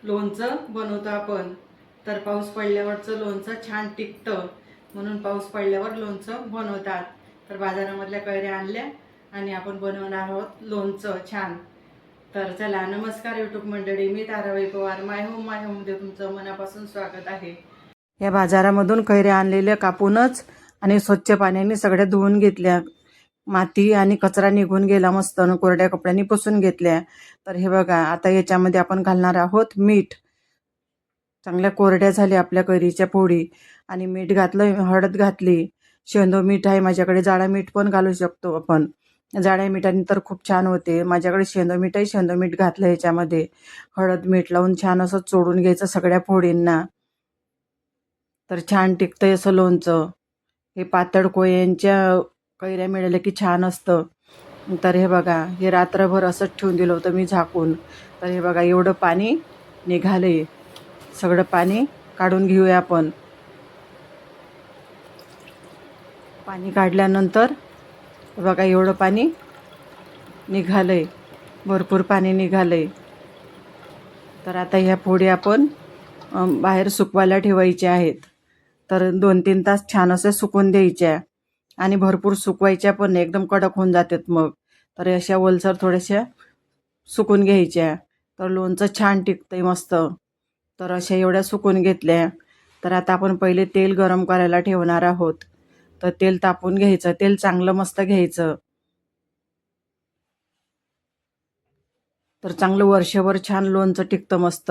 लोणचं बनवतो आपण. तर पाऊस पडल्यावरचं लोणचं छान टिकतं म्हणून पाऊस पडल्यावर लोणचं बनवतात. तर बाजारामधल्या कैऱ्या आणल्या आणि आपण बनवणार आहोत लोणचं छान. तर चला, नमस्कार यूट्यूब मंडळी, मी ताराबाई पवार, माय होममध्ये तुमचं मनापासून स्वागत आहे. या बाजारामधून कैऱ्या आणलेल्या कापूनच आणि स्वच्छ पाण्याने सगळ्या धुवून घेतल्या. माती आणि कचरा निघून गेला मस्त, कोरड्या कपड्यांनी पुसून घेतल्या. तर हे बघा, आता याच्यामध्ये आपण घालणार आहोत मीठ. चांगल्या कोरड्या झाल्या आपल्या कैरीच्या फोडी आणि मीठ घातलं, हळद घातली. शेंदो मीठ आहे माझ्याकडे, जाडा मीठ पण घालू शकतो आपण. जाड्या मिठाने तर खूप छान होते. माझ्याकडे शेंदो मीठ आहे, शेंदो मीठ घातलं याच्यामध्ये. हळद मीठ लावून छान असं चोडून घ्यायचं सगळ्या फोडींना. तर छान टिकतंय असं लोणचं. हे पातळ कोयांच्या कैऱ्या मिळाल्या की छान असतं. तर हे बघा, हे रात्रभर असंच ठेवून दिलं होतं मी झाकून. तर हे बघा, एवढं पाणी निघाले. सगळं पाणी काढून घेऊया आपण. पाणी काढल्यानंतर बघा, एवढं पाणी निघालंय, भरपूर पाणी निघालंय. तर आता ह्या फोडी आपण बाहेर सुकवायला ठेवायच्या आहेत. तर 2-3 तास छान असे सुकून द्यायच्या आणि भरपूर सुकवायच्या पण एकदम कडक होऊन जातात मग. तर अशा ओलसर थोड्याशा सुकून घ्यायच्या. तर लोणचं छान टिकतंय मस्त. तर अशा एवढ्या सुकून घेतल्या. तर आता आपण पहिले तेल गरम करायला ठेवणार आहोत. तर तेल तापून घ्यायचं, तेल चांगलं मस्त घ्यायचं. तर चांगलं वर्षभर छान लोणचं टिकतं मस्त.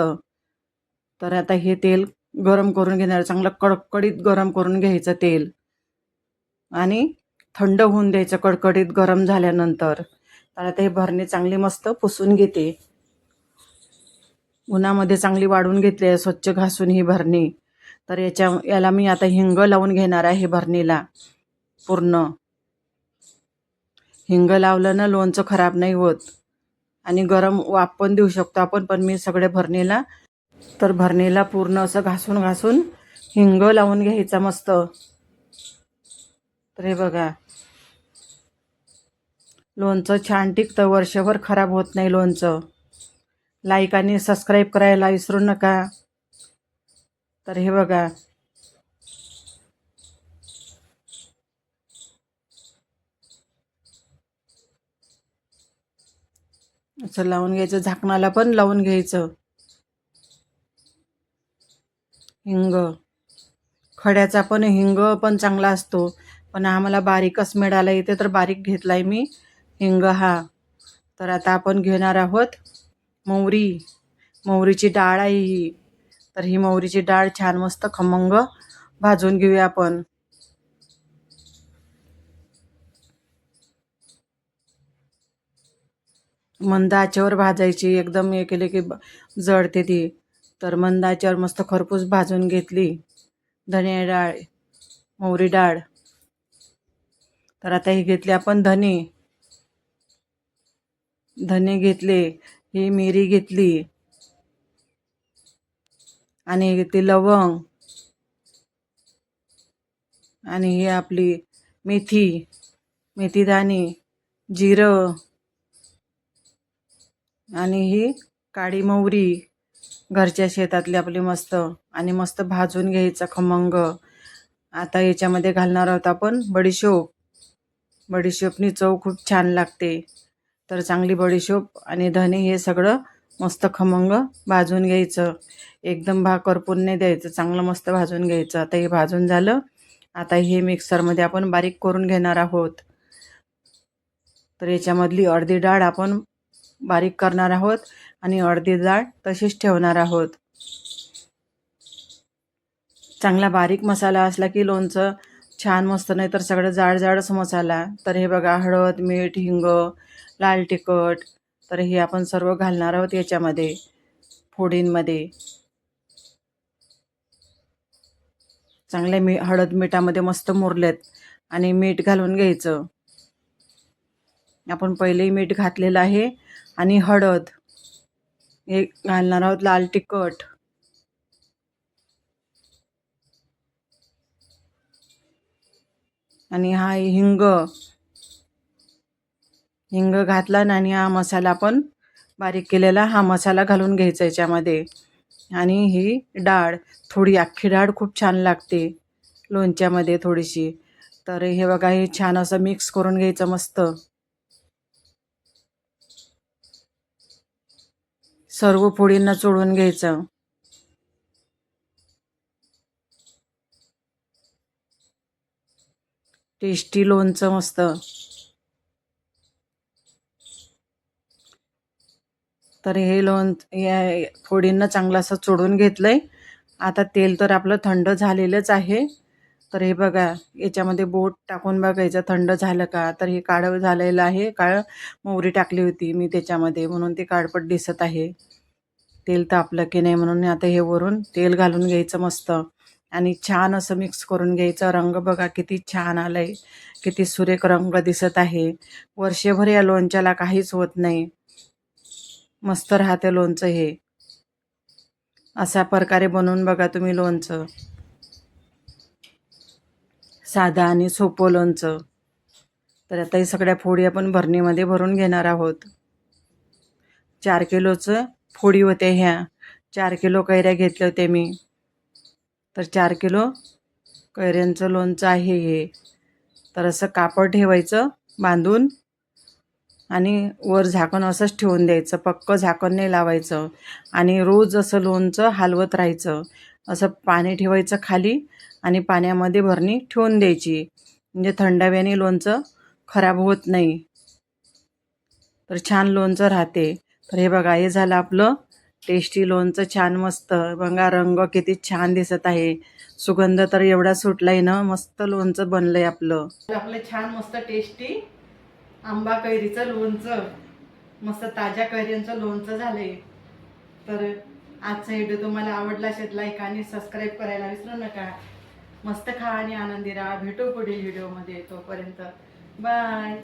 तर आता हे तेल गरम करून घेणार, चांगलं कडकडीत गरम करून घ्यायचं तेल आणि थंड होऊन द्यायचं कडकडीत गरम झाल्यानंतर. तर आता हे भरणी चांगली मस्त पुसून घेते. उन्हामध्ये चांगली वाढून घेतली आहे, स्वच्छ घासून ही भरणी. तर याला मी आता हिंग लावून घेणार आहे भरणीला पूर्ण. हिंग लावलं ना लोणचं खराब नाही होत आणि गरम वाफ पण देऊ शकतो आपण. पण मी सगळ्या भरणीला पूर्ण असं घासून घासून हिंग लावून घ्यायचा मस्त. तर हे बघा, लोणचं छान टिकतं, वर्षभर खराब होत नाही लोणचं. लाईक आणि सबस्क्राईब करायला विसरू नका. तर हे बघा, असं लावून घ्यायचं, झाकणाला पण लावून घ्यायचं. हिंग खड्याचा पण हिंग पण चांगला असतो, पण आम्हाला बारीकच मिळाला इथे, तर बारीक घेतलाय मी हिंग हा. तर आता आपण घेणार आहोत मोहरीची डाळ आहे ही. तर ही मोहरीची डाळ छान मस्त खमंग भाजून घेऊया आपण. मंद आचेवर भाजायची, एकदम हे केले की जळते ती. तर मंद आचेवर मस्त खरपूस भाजून घेतली धने डाळ, मोहरी डाळ. तर आता ही घेतली आपण धने घेतले, ही मिरी घेतली आणि घेतली लवंग आणि ही आपली मेथी दाणे, जिरं आणि ही काळी मोहरी घरच्या शेतातली आपली मस्त, आणि मस्त भाजून घ्यायचं खमंग. आता याच्यामध्ये घालणार आहोत आपण बडीशोपनी चव खूप छान लागते. तर चांगली बडीशोप आणि धने हे सगळं मस्त खमंग भाजून घ्यायचं. एकदम करपून नाही द्यायचं, चांगलं मस्त भाजून घ्यायचं. आता हे भाजून झालं. आता हे मिक्सरमध्ये आपण बारीक करून घेणार आहोत. तर याच्यामधली अर्धी डाळ आपण बारीक करणार आहोत आणि अर्धी डाळ तशीच ठेवणार आहोत. चांगला बारीक मसाला असला की लोणचं छान मस्त, नाही तर सगळं जाडच मसाला. तर हे बघा, हळद, मीठ, हिंग, लाल तिखट, तर हे आपण सर्व घालणार आहोत याच्यामध्ये फोडींमध्ये. चांगले हळद मिठामध्ये मस्त मुरलेत आणि मीठ घालून घ्यायचं. आपण पहिलेही मीठ घातलेलं आहे आणि हळद हे घालणार आहोत, लाल तिखट आणि हा हिंग घातला आणि हा मसाला आपण बारीक केलेला हा मसाला घालून घ्यायचा याच्यामध्ये. आणि ही डाळ, थोडी अख्खी डाळ खूप छान लागते लोणच्यामध्ये थोडीशी. तर हे बघा, हे छान असं मिक्स करून घ्यायचं मस्त. सर्व फोडींना चोळून घ्यायचं. टेस्टी लोणचं मस्त. तर हे या फोडींना चांगलं असं चोळून घेतलंय. आता तेल तर आपलं थंड झालेलंच आहे. तर हे बघा, याच्यामध्ये बोट टाकून बघायचं थंड झालं का. तर हे काळं झालेलं आहे. काळं मोहरी टाकली होती मी त्याच्यामध्ये, म्हणून ते काळपट दिसत आहे. तेल तापलं की नाही म्हणून आता हे वरून तेल घालून घ्यायचं मस्त आणि छान असं मिक्स करून घ्यायचं. रंग बघा किती छान आलाय, किती सुरेख रंग दिसत आहे. वर्षभर या लोणच्याला काहीच होत नाही, मस्त राहते लोणचं हे. अशा प्रकारे बनवून बघा तुम्ही लोणचं, साधं आणि सोपं लोणचं. तर आता हे सगळ्या फोडी आपण भरणीमध्ये भरून घेणार आहोत. 4 किलोचं फोडी होत्या ह्या. 4 किलो कैऱ्या घेतल्या होत्या मी. तर 4 किलो कैऱ्यांचं लोणचं आहे हे. तर असं कापड ठेवायचं बांधून आणि वर झाकण असंच ठेवून द्यायचं. पक्कं झाकण नाही लावायचं. आणि रोज असं लोणचं हलवत राहायचं. असं पाणी ठेवायचं खाली आणि पाण्यामध्ये भरणी ठेवून द्यायची, म्हणजे थंडाव्याने लोणचं खराब होत नाही. तर छान लोणचं राहते. तर हे बघा, हे झालं आपलं टेस्टी लोणचं. छान मस्त बघा, रंग किती छान दिसत आहे. सुगंध तर एवढा सुटलाय ना, मस्त लोणचं बनलंय आपलं. आपलं छान मस्त टेस्टी आंबा कैरीचं लोणचं, मस्त ताज्या कैऱ्यांचं लोणचं झालंय. तर आजचा व्हिडिओ तुम्हाला आवडला असेल, लाईक आणि सबस्क्राईब करायला विसरू नका. मस्त खा आणि आनंदी राहा. भेटू पुढील व्हिडिओमध्ये. तोपर्यंत बाय.